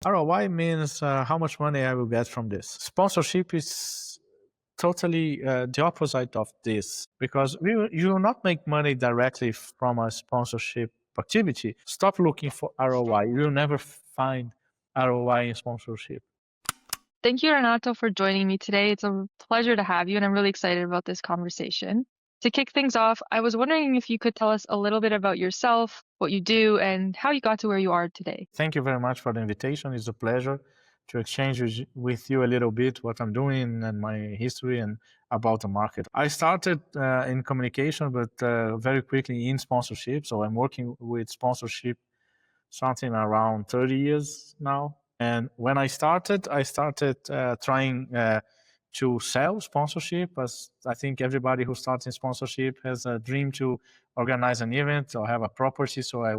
ROI means how much money I will get from this. Sponsorship is totally the opposite of this, because you will not make money directly from a sponsorship activity. Stop looking for ROI. You will never find ROI in sponsorship. Thank you, Renato, for joining me today. It's a pleasure to have you, and I'm really excited about this conversation. To kick things off, I was wondering if you could tell us a little bit about yourself, what you do, and how you got to where you are today. Thank you very much for the invitation. It's a pleasure to exchange with you a little bit what I'm doing and my history and about the market. I started in communication, but very quickly in sponsorship. So I'm working with sponsorship something around 30 years now. And when I started trying to sell sponsorship, as I think everybody who starts in sponsorship has a dream to organize an event or have a property. So I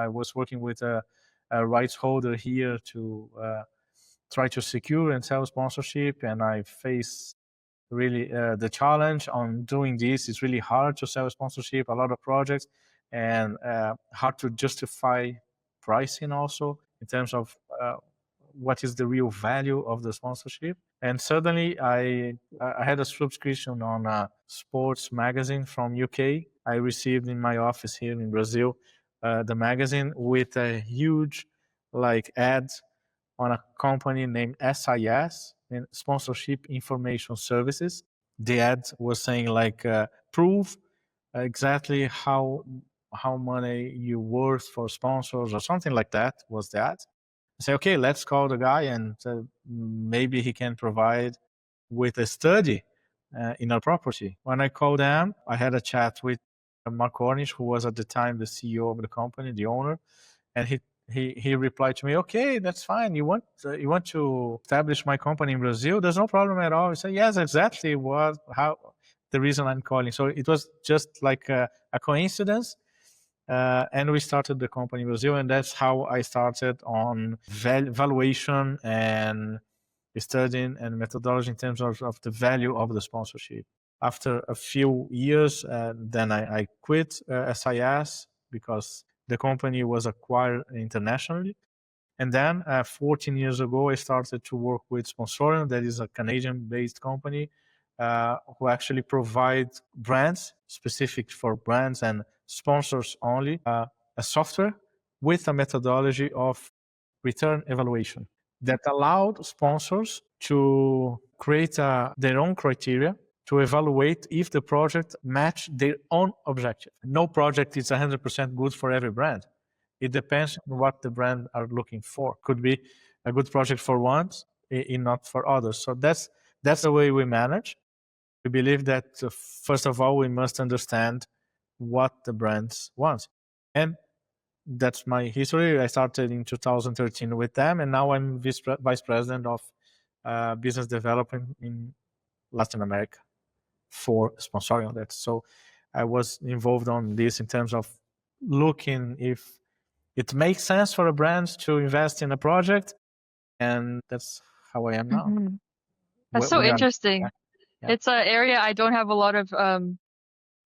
was working with a rights holder here to try to secure and sell sponsorship. And I face really the challenge on doing this. It's really hard to sell sponsorship, a lot of projects, and hard to justify pricing also in terms of what is the real value of the sponsorship. And suddenly I had a subscription on a sports magazine from UK. I received in my office here in Brazil the magazine with a huge ad on a company named SIS, in Sponsorship Information Services. The ad was saying prove exactly how money you worth for sponsors or something like that was that. I say, okay, let's call the guy and maybe he can provide with a study in our property. When I called them, I had a chat with Mark Cornish, who was at the time the CEO of the company, the owner, and he replied to me, okay, that's fine. You want to establish my company in Brazil? There's no problem at all. I said, yes, exactly. The reason I'm calling. So it was just like a coincidence. And we started the company in Brazil, and that's how I started on valuation and studying and methodology in terms of the value of the sponsorship. After a few years, then I quit SIS because the company was acquired internationally. And then 14 years ago, I started to work with Sponsorium, that is a Canadian-based company who actually provide brands, specific for brands and sponsors only, a software with a methodology of return evaluation that allowed sponsors to create their own criteria to evaluate if the project matched their own objective. No project is 100% good for every brand. It depends on what the brand are looking for. Could be a good project for ones, not for others. So that's the way we manage. We believe that first of all, we must understand what the brands want. And that's my history. I started in 2013 with them, and now I'm vice president of business development in Latin America for sponsoring that. So I was involved on this in terms of looking if it makes sense for a brand to invest in a project, and that's how I am now. Mm-hmm. That's so interesting. Yeah. It's an area I don't have a lot of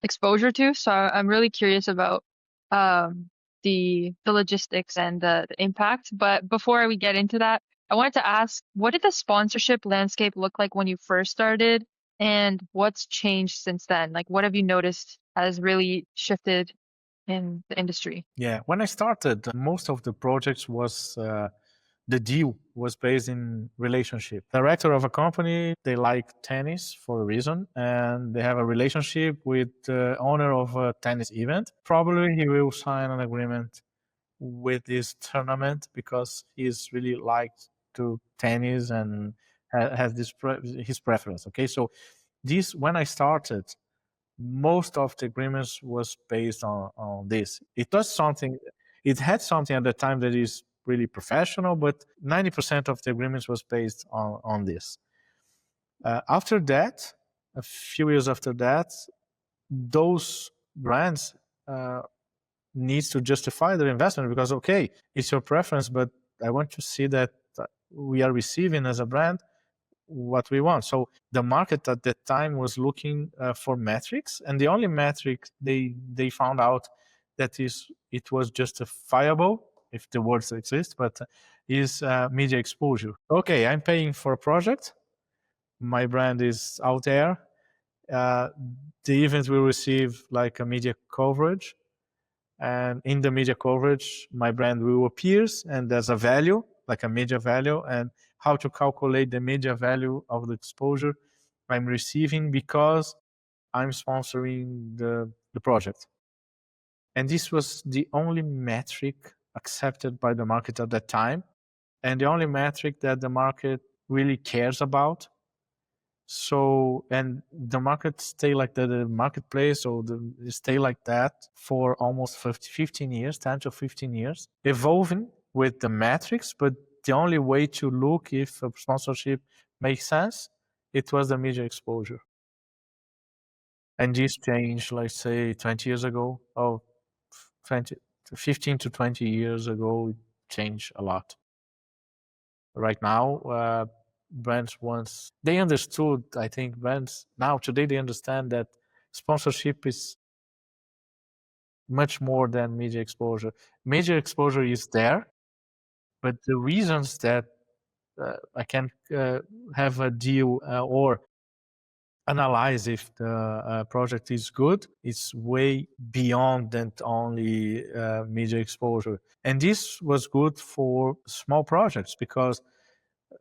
exposure to, so I'm really curious about the logistics and the impact. But before we get into that, I wanted to ask, what did the sponsorship landscape look like when you first started, and what's changed since then? Like, what have you noticed has really shifted in the industry? Yeah, when I started, most of the projects was the deal was based in relationship. Director of a company, they like tennis for a reason, and they have a relationship with the owner of a tennis event. Probably he will sign an agreement with this tournament because he's really liked to tennis and has his preference. Okay, so this, when I started, most of the agreements was based on this. It had something at the time that is really professional, but 90% of the agreements was based on this. After that, a few years after that, those brands needs to justify their investment because, okay, it's your preference, but I want to see that we are receiving as a brand what we want. So the market at that time was looking for metrics, and the only metric they found out that it was justifiable, if the words exist, but is media exposure. Okay, I'm paying for a project. My brand is out there. The event will receive like a media coverage. And in the media coverage, my brand will appear, and there's a value, like a media value, and how to calculate the media value of the exposure I'm receiving because I'm sponsoring the project. And this was the only metric accepted by the market at that time, and the only metric that the market really cares about. So, and the market stay like that, the marketplace, or stay like that for almost 15 years, 10 to 15 years, evolving with the metrics. But the only way to look if a sponsorship makes sense, it was the media exposure. And this changed, let's say, 20 years ago, or 15 to 20 years ago, it changed a lot. Right now, brands once they understood, I think brands now today they understand that sponsorship is much more than media exposure. Media exposure is there, but the reasons that I can have a deal or analyze if the project is good, it's way beyond than only media exposure. And this was good for small projects because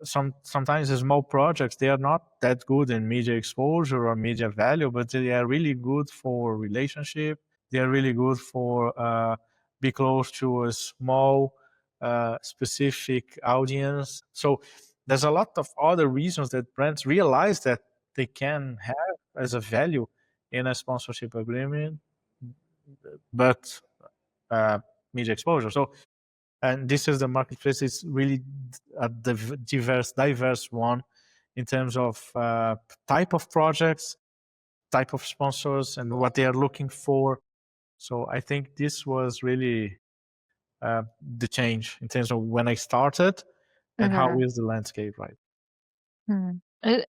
sometimes the small projects, they are not that good in media exposure or media value, but they are really good for relationship. They are really good for be close to a small specific audience. So there's a lot of other reasons that brands realize that they can have as a value in a sponsorship agreement, but media exposure. So, and this is the marketplace. It's really a diverse one in terms of type of projects, type of sponsors, and what they are looking for. So I think this was really the change in terms of when I started and how is the landscape, right?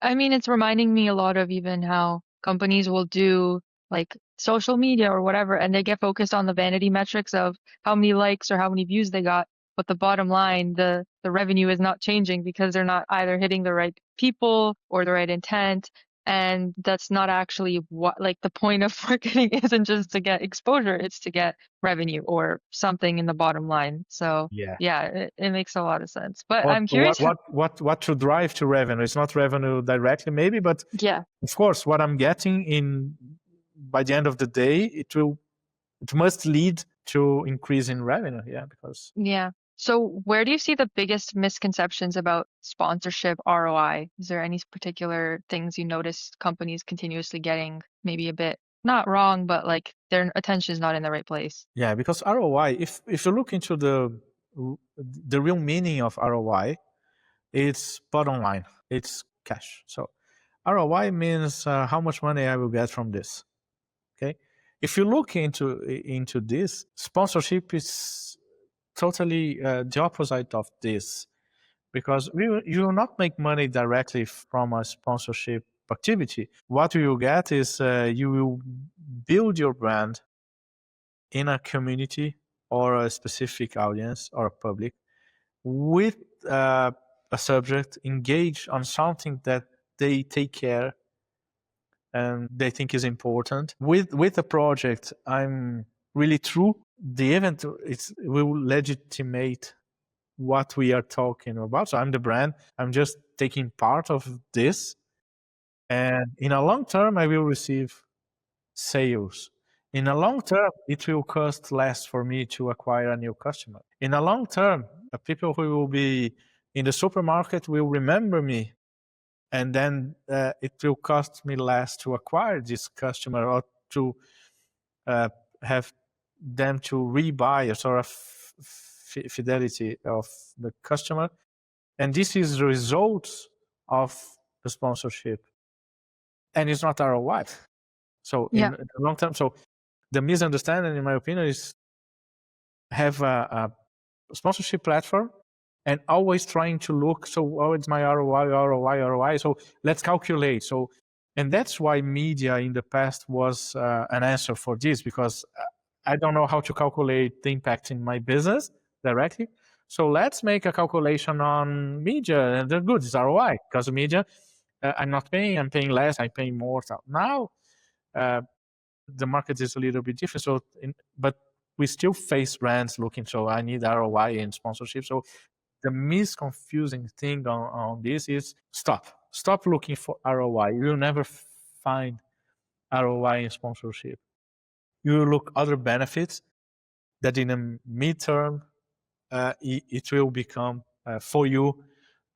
I mean, it's reminding me a lot of even how companies will do like social media or whatever, and they get focused on the vanity metrics of how many likes or how many views they got. But the bottom line, the revenue is not changing because they're not either hitting the right people or the right intent. And that's not actually what, like, the point of marketing isn't just to get exposure, it's to get revenue or something in the bottom line. So yeah, it makes a lot of sense. But I'm curious. What to drive to revenue? It's not revenue directly, maybe, but yeah, of course, what I'm getting in by the end of the day, it must lead to increase in revenue. Yeah, because So where do you see the biggest misconceptions about sponsorship ROI? Is there any particular things you notice companies continuously getting maybe a bit not wrong, but like their attention is not in the right place? Yeah, because ROI, if you look into the real meaning of ROI, it's bottom line, it's cash. So ROI means how much money I will get from this. Okay, if you look into this, sponsorship is totally the opposite of this, because you will not make money directly from a sponsorship activity. What you will get is you will build your brand in a community or a specific audience or public with a subject engaged on something that they take care and they think is important. With a project, I'm really true. The event will legitimate what we are talking about. So I'm the brand. I'm just taking part of this. And in a long term, I will receive sales. In a long term, it will cost less for me to acquire a new customer. In a long term, the people who will be in the supermarket will remember me, and then it will cost me less to acquire this customer or to have them to rebuy a sort of fidelity of the customer. And this is the result of the sponsorship. And it's not ROI. So in the long term, so the misunderstanding, in my opinion, is have a sponsorship platform and always trying to look, so it's my ROI. So let's calculate. So, and that's why media in the past was an answer for this, because I don't know how to calculate the impact in my business directly. So let's make a calculation on media, and the good is ROI, because media, I'm not paying, I'm paying less, I'm paying more. So now the market is a little bit different. So, but we still face brands looking, so I need ROI in sponsorship. So the misconfusing thing on this is stop looking for ROI. You'll never find ROI in sponsorship. You look other benefits that in the midterm, it will become for you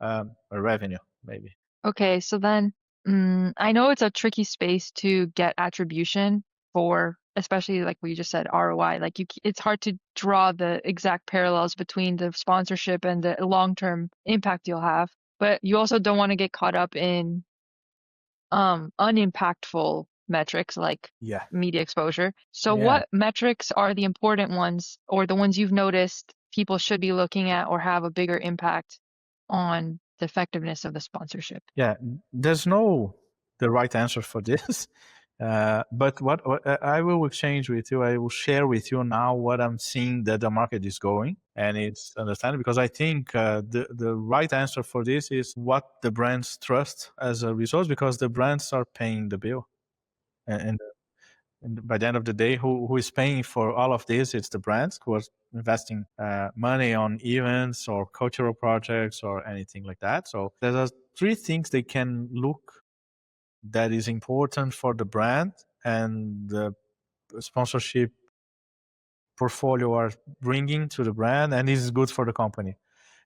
a revenue, maybe. Okay, so then I know it's a tricky space to get attribution for, especially like what you just said, ROI. Like it's hard to draw the exact parallels between the sponsorship and the long-term impact you'll have. But you also don't want to get caught up in unimpactful metrics like media exposure. So what metrics are the important ones, or the ones you've noticed people should be looking at or have a bigger impact on the effectiveness of the sponsorship? Yeah, there's no the right answer for this. But what I will exchange with you, I will share with you now what I'm seeing that the market is going, and it's understandable, because I think the right answer for this is what the brands trust as a result, because the brands are paying the bill, and by the end of the day, who is paying for all of this? It's the brands who are investing money on events or cultural projects or anything like that. So there are three things they can look that is important for the brand and the sponsorship portfolio are bringing to the brand, and this is good for the company,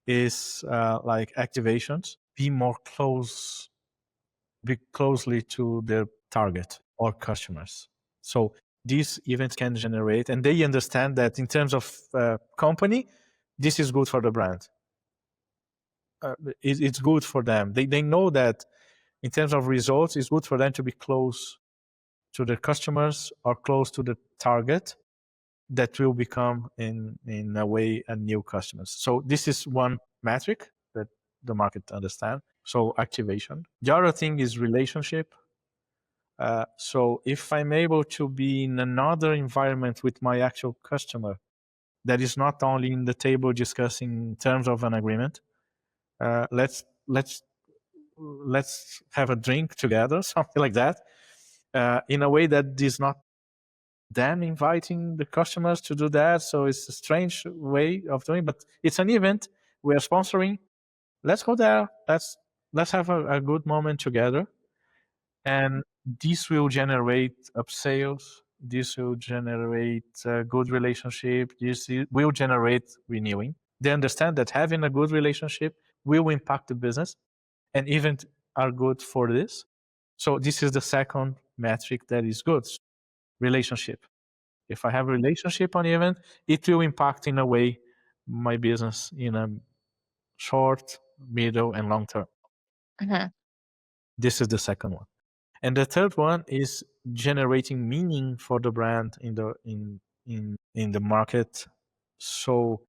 is like activations, be closely to their target or customers. So these events can generate, and they understand that in terms of company, this is good for the brand. It's good for them. They know that in terms of results, it's good for them to be close to their customers or close to the target that will become in a way a new customers. So this is one metric that the market understand. So activation. The other thing is relationship. So if I'm able to be in another environment with my actual customer, that is not only in the table discussing terms of an agreement, let's have a drink together, something like that, in a way that is not them inviting the customers to do that. So it's a strange way of doing, but it's an event we are sponsoring. Let's go there. Let's have a good moment together, and this will generate upsales. This will generate a good relationship. This will generate renewing. They understand that having a good relationship will impact the business, and events are good for this. So this is the second metric that is good: relationship. If I have a relationship on the event, it will impact in a way my business in a short, middle, and long term. This is the second one. And the third one is generating meaning for the brand in the market. So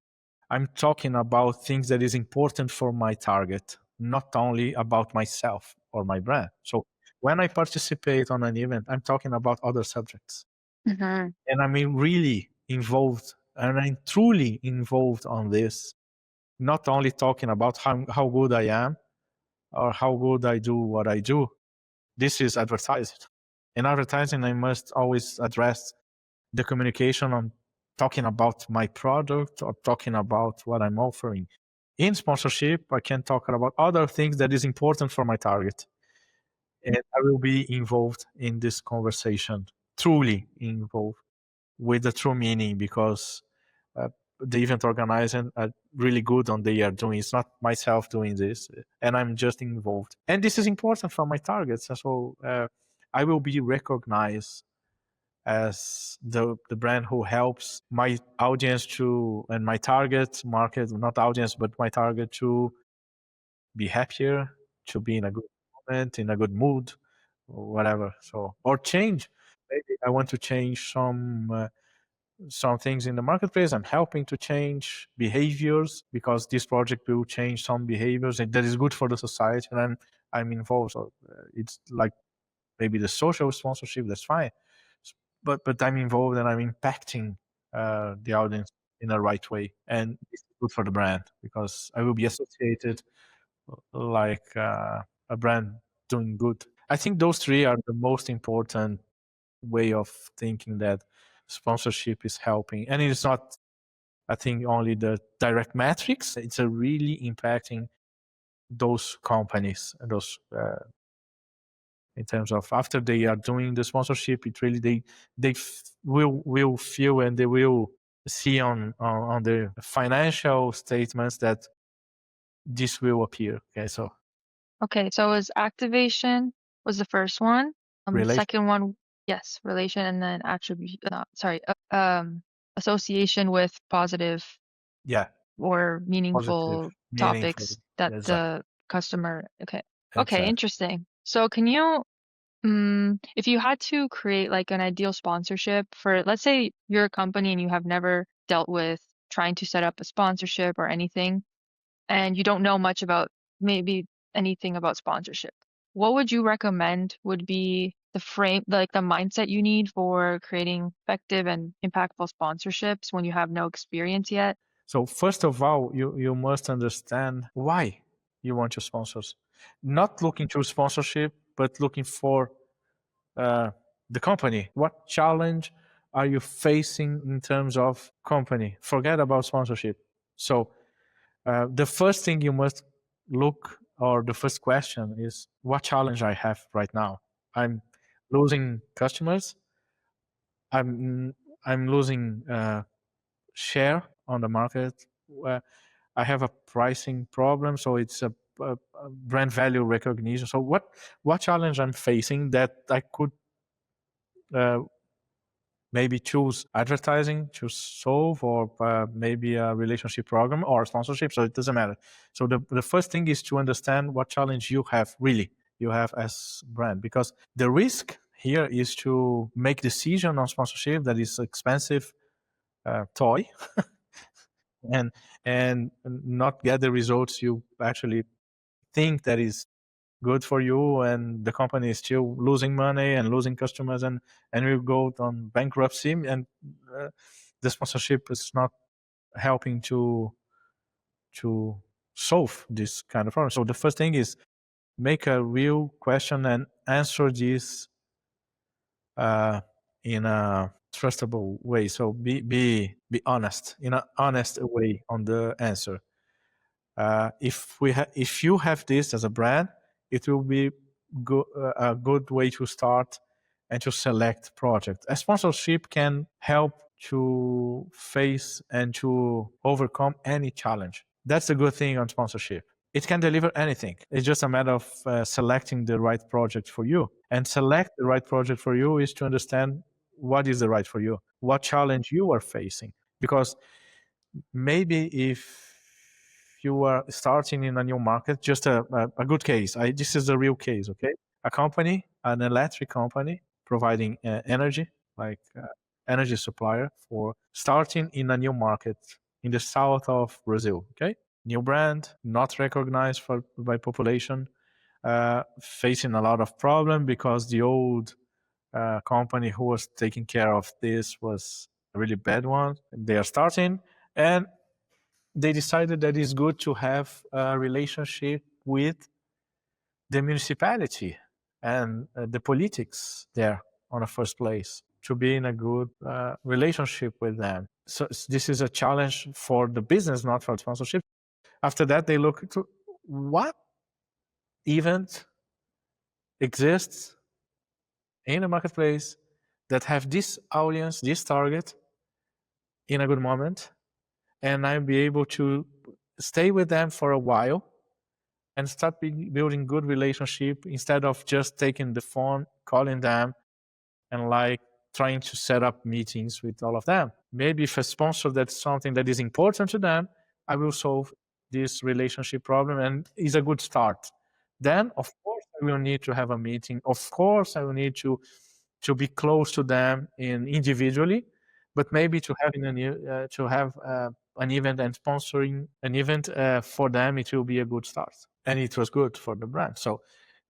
I'm talking about things that is important for my target, not only about myself or my brand. So when I participate on an event, I'm talking about other subjects. And I'm really involved, and I'm truly involved on this, not only talking about how good I am or how good I do what I do. This is advertised. In advertising, I must always address the communication on talking about my product or talking about what I'm offering. In sponsorship, I can talk about other things that is important for my target. And I will be involved in this conversation, truly involved with the true meaning, because the event organizer are really good on they are doing. It's not myself doing this, and I'm just involved. And this is important for my targets. So I will be recognized as the brand who helps my audience to, and my target market, not audience, but my target to be happier, to be in a good moment, in a good mood, or whatever. So, or change. Maybe I want to change some things in the marketplace. I'm helping to change behaviors because this project will change some behaviors, and that is good for the society. And I'm involved. So it's like maybe the social sponsorship. That's fine, but I'm involved and I'm impacting the audience in a right way. And it's good for the brand because I will be associated like a brand doing good. I think those three are the most important way of thinking that sponsorship is helping. And it's not, I think, only the direct metrics. It's a really impacting those companies, those in terms of after they are doing the sponsorship, it really they will feel and they will see on their financial statements that this will appear. Okay, so it was activation was the first one. relation, Second one, yes, relation, and then attribute. Association with positive yeah, or meaningful meaningful, topics that exactly. the customer. Okay, Exactly. interesting. So can you, if you had to create like an ideal sponsorship for, let's say you're a company and you have never dealt with trying to set up a sponsorship or anything, and you don't know much about maybe anything about sponsorship, what would you recommend would be the frame, like the mindset you need for creating effective and impactful sponsorships when you have no experience yet? So first of all, you must understand why you want your sponsors. Not looking to sponsorship, but looking for the company. What challenge are you facing in terms of company? Forget about sponsorship. So the first thing you must look, or the first question is, what challenge I have right now? I'm losing customers. I'm I'm losing share on the market. I have a pricing problem, so it's a brand value recognition. So what challenge I'm facing that I could maybe choose advertising to solve, or maybe a relationship program or sponsorship. So it doesn't matter. So the first thing is to understand what challenge you have really, you have as brand, because the risk here is to make decision on sponsorship that is expensive toy and not get the results you actually think that is good for you, and the company is still losing money and losing customers, and will go on bankruptcy, and the sponsorship is not helping to solve this kind of problem. So the first thing is make a real question and answer this in a trustable way. So be honest, in an honest way on the answer. If you have this as a brand, it will be a good way to start and to select projects. A sponsorship can help to face and to overcome any challenge. That's the good thing on sponsorship. It can deliver anything. It's just a matter of selecting the right project for you. And select the right project for you is to understand what is the right for you, what challenge you are facing. Because maybe if you are starting in a new market, just a good case. This is a real case, okay? A company, an electric company providing energy, like energy supplier for starting in a new market in the south of Brazil, okay? New brand, not recognized by population, facing a lot of problem because the old company who was taking care of this was a really bad one. They are starting, and they decided that it's good to have a relationship with the municipality and the politics there on the first place, to be in a good relationship with them. So this is a challenge for the business, not for sponsorship. After that, they look to what event exists in the marketplace that have this audience, this target in a good moment, and I'll be able to stay with them for a while and start building good relationship instead of just taking the phone, calling them, and like trying to set up meetings with all of them. Maybe if a sponsor that's something that is important to them, I will solve this relationship problem, and is a good start. Then, of course, I will need to have a meeting. Of course, I will need to be close to them individually, but maybe to have an event and sponsoring an event for them, it will be a good start. And it was good for the brand. So,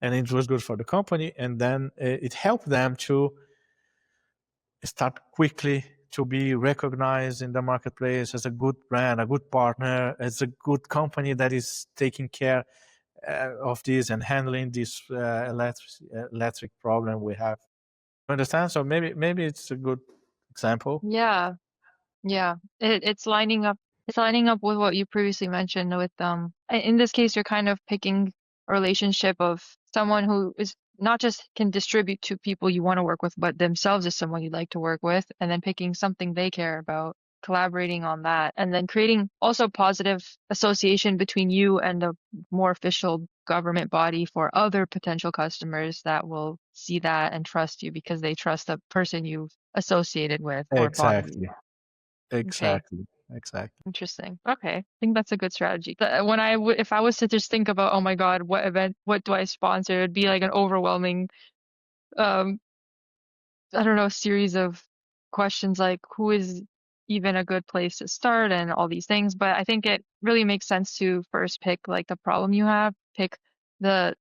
and it was good for the company, and then it helped them to start quickly to be recognized in the marketplace as a good brand, a good partner, as a good company that is taking care of this and handling this electric problem we have. Understand? So maybe it's a good example. Yeah. Yeah. It's lining up. It's lining up with what you previously mentioned with in this case you're kind of picking a relationship of someone who is not just can distribute to people you want to work with, but themselves is someone you'd like to work with, and then picking something they care about, collaborating on that, and then creating also positive association between you and a more official government body for other potential customers that will see that and trust you because they trust the person you've associated with or body. Exactly. Okay. Exactly. Exactly. Interesting. Okay. I think that's a good strategy. When if I was to just think about, oh my God, what event, what do I sponsor? It'd be like an overwhelming, um, I don't know, series of questions like who is even a good place to start and all these things. But I think it really makes sense to first pick like the problem you have, pick the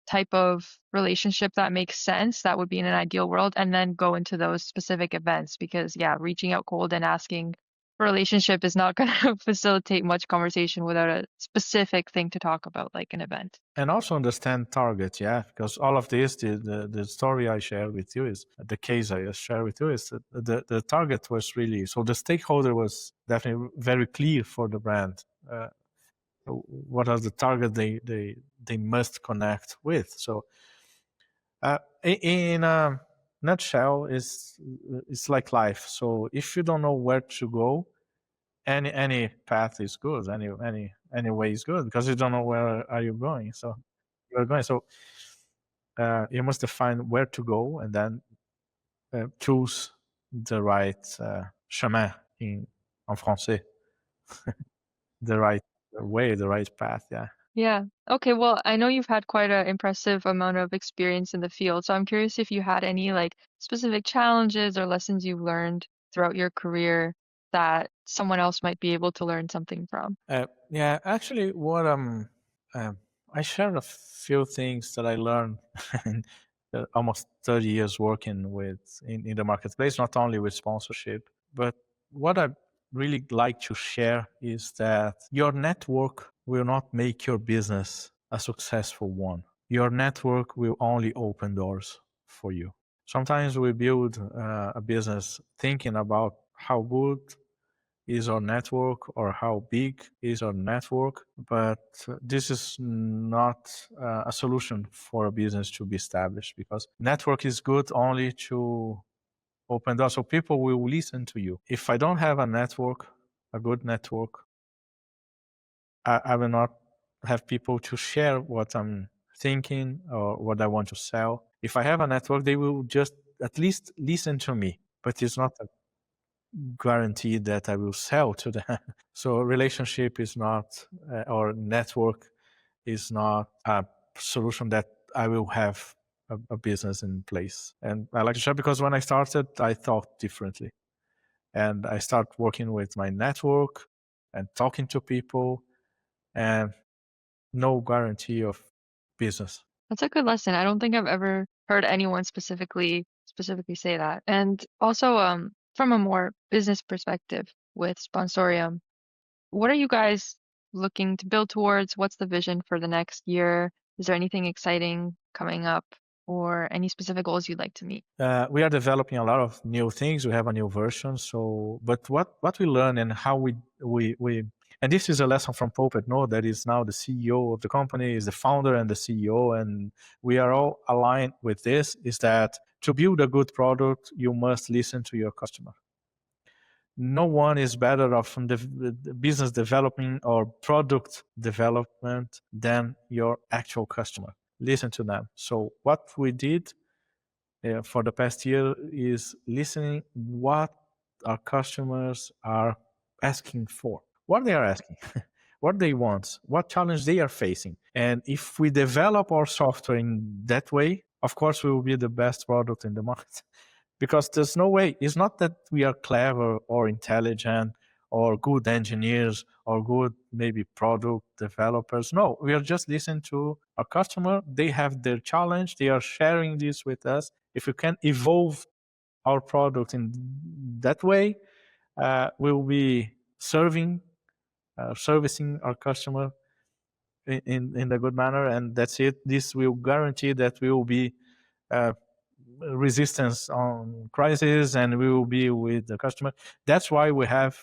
type of relationship that makes sense, that would be in an ideal world, and then go into those specific events because, yeah, reaching out cold and asking for a relationship is not going to facilitate much conversation without a specific thing to talk about, like an event. And also understand target, yeah, because all of this, the story I share with you is the case I share with you is the target was really, so the stakeholder was definitely very clear for the brand. What are the target they must connect with? So in a nutshell, it's like life. So if you don't know where to go, any path is good. Any way is good because you don't know where are you going. So you're going. So you must define where to go and then choose the right chemin en français, the right way, the right path. Yeah. Yeah. Okay. Well, I know you've had quite an impressive amount of experience in the field, so I'm curious if you had any like specific challenges or lessons you've learned throughout your career that someone else might be able to learn something from. Yeah, actually, what I shared a few things that I learned in almost 30 years working with in the marketplace, not only with sponsorship, but what I really like to share is that your network will not make your business a successful one. Your network will only open doors for you. Sometimes we build a business thinking about how good is our network or how big is our network, but this is not a solution for a business to be established because network is good only to open doors so people will listen to you. If I don't have a network, a good network, I will not have people to share what I'm thinking or what I want to sell. If I have a network, they will just at least listen to me, but it's not a guarantee that I will sell to them. So relationship is not, or network is not a solution that I will have a business in place. And I like to share because when I started, I thought differently. And I start working with my network and talking to people and no guarantee of business. That's a good lesson. I don't think I've ever heard anyone specifically say that. And also, from a more business perspective with Sponsorium, what are you guys looking to build towards? What's the vision for the next year? Is there anything exciting coming up or any specific goals you'd like to meet? We are developing a lot of new things. We have a new version. So, but what we learn and how we and this is a lesson from Pulpit, no, that is now the CEO of the company, is the founder and the CEO, and we are all aligned with this, is that to build a good product, you must listen to your customer. No one is better off from the business development or product development than your actual customer. Listen to them. So what we did for the past year is listening what our customers are asking for, what they are asking, what they want, what challenge they are facing. And if we develop our software in that way, of course, we will be the best product in the market. Because there's no way, it's not that we are clever or intelligent or good engineers or good maybe product developers. No, we are just listening to our customer. They have their challenge. They are sharing this with us. If we can evolve our product in that way, we'll be servicing our customer in a good manner, and that's it. This will guarantee that we will be resistance on crisis, and we will be with the customer. That's why we have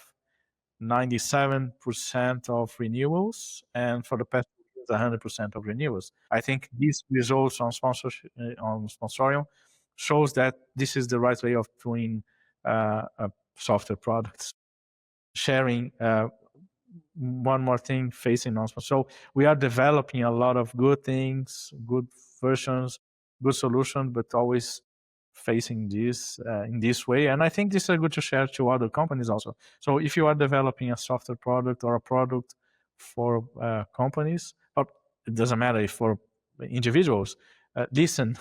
97% of renewals, and for the past years, 100% of renewals. I think these results on sponsorship on sponsorium shows that this is the right way of doing software products. Sharing one more thing facing non-sponsor. So we are developing a lot of good things, good versions, good solution, but always facing this in this way. And I think this is good to share to other companies also. So if you are developing a software product or a product for companies, or it doesn't matter if for individuals, listen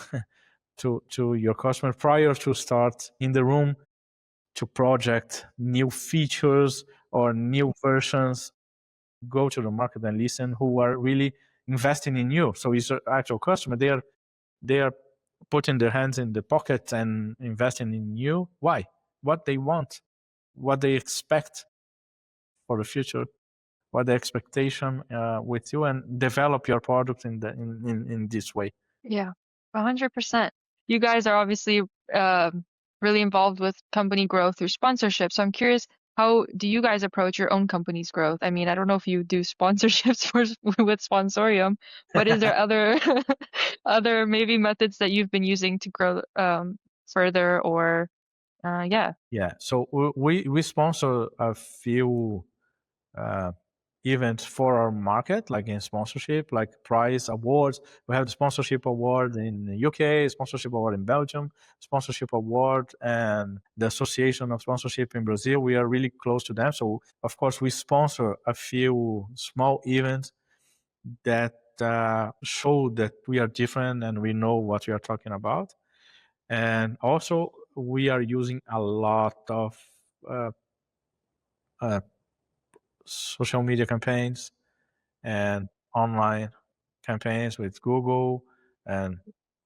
to your customer prior to start in the room to project new features or new versions. Go to the market and listen who are really investing in you. So it's an actual customer. They are putting their hands in the pocket and investing in you. Why? What they want, what they expect for the future, what the expectation with you, and develop your product in this way. Yeah, 100%. You guys are obviously really involved with company growth through sponsorship. So I'm curious, how do you guys approach your own company's growth? I mean, I don't know if you do sponsorships with Sponsorium, but is there other maybe methods that you've been using to grow further, or yeah? Yeah. So we sponsor a few events for our market, like in sponsorship, like prize awards. We have the sponsorship award in the UK, sponsorship award in Belgium, sponsorship award, and the Association of Sponsorship in Brazil. We are really close to them. So of course we sponsor a few small events that show that we are different and we know what we are talking about. And also we are using a lot of social media campaigns and online campaigns with Google and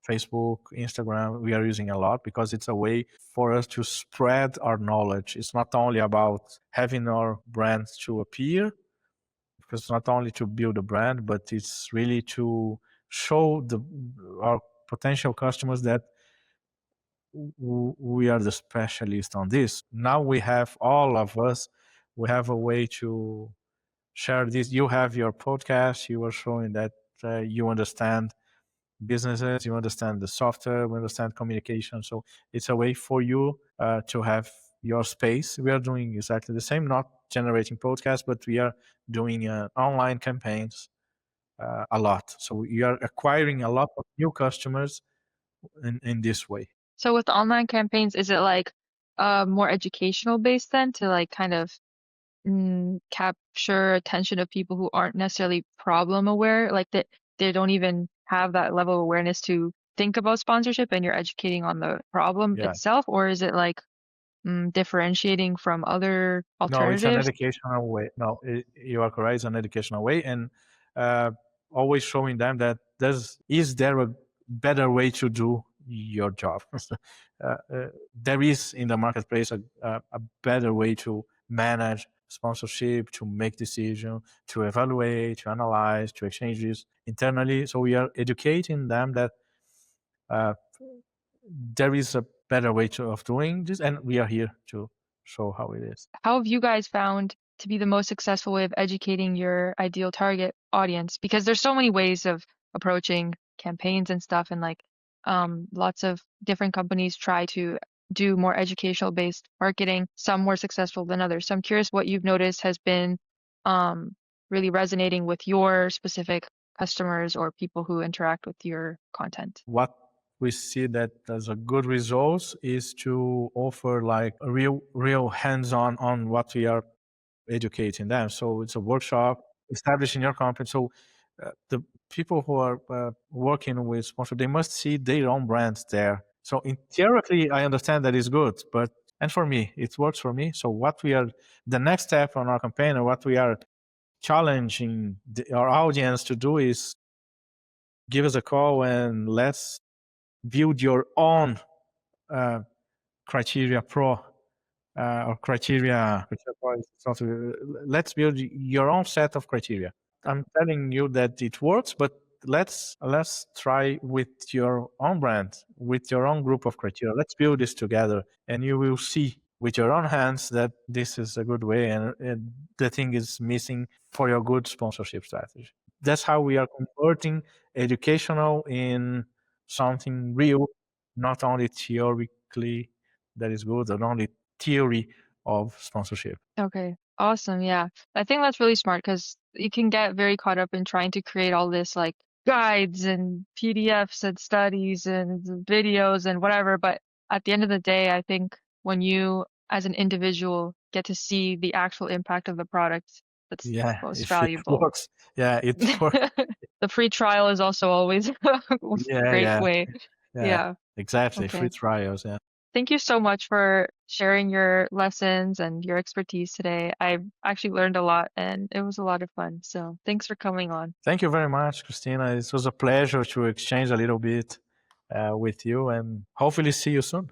Facebook, Instagram. We are using a lot because it's a way for us to spread our knowledge. It's not only about having our brand to appear, because it's not only to build a brand, but it's really to show our potential customers that we are the specialist on this. Now we have, all of us, we have a way to share this. You have your podcast. You are showing that you understand businesses, you understand the software, we understand communication. So it's a way for you to have your space. We are doing exactly the same, not generating podcasts, but we are doing online campaigns a lot. So we are acquiring a lot of new customers in this way. So with online campaigns, is it like more educational based then, to like kind of capture attention of people who aren't necessarily problem aware, like that they don't even have that level of awareness to think about sponsorship, and you're educating on the problem itself? Or is it like differentiating from other No, it's an alternatives? educational way. No, you are correct. It's an educational way, and always showing them that is there a better way to do your job. There is in the marketplace a better way to manage sponsorship, to make decisions, to evaluate, to analyze, to exchange this internally. So we are educating them that there is a better way of doing this, and we are here to show how it is. How have you guys found to be the most successful way of educating your ideal target audience? Because there's so many ways of approaching campaigns and stuff, and like lots of different companies try to do more educational based marketing, some more successful than others. So I'm curious what you've noticed has been really resonating with your specific customers or people who interact with your content. What we see that as a good results is to offer like a real hands-on on what we are educating them. So it's a workshop established in your company. So the people who are working with sponsor, they must see their own brands there. So in theoretically, I understand that is good, but and for me, it works for me. So what we are, the next step on our campaign, or what we are challenging our audience to do is give us a call and let's build your own criteria pro or criteria pro is not, let's build your own set of criteria. I'm telling you that it works, but let's try with your own brand, with your own group of criteria. Let's build this together, and you will see with your own hands that this is a good way, and the thing is missing for your good sponsorship strategy. That's how we are converting educational in something real, not only theoretically that is good, or only theory of sponsorship. Okay, awesome. Yeah, I think that's really smart because you can get very caught up in trying to create all this like guides and PDFs and studies and videos and whatever. But at the end of the day, I think when you, as an individual, get to see the actual impact of the product, that's Yeah, most if it valuable. works, yeah, it works. The free trial is also always a great way. Yeah. Exactly. Okay. Free trials. Yeah. Thank you so much for sharing your lessons and your expertise today. I actually learned a lot and it was a lot of fun. So thanks for coming on. Thank you very much, Christina. It was a pleasure to exchange a little bit with you, and hopefully see you soon.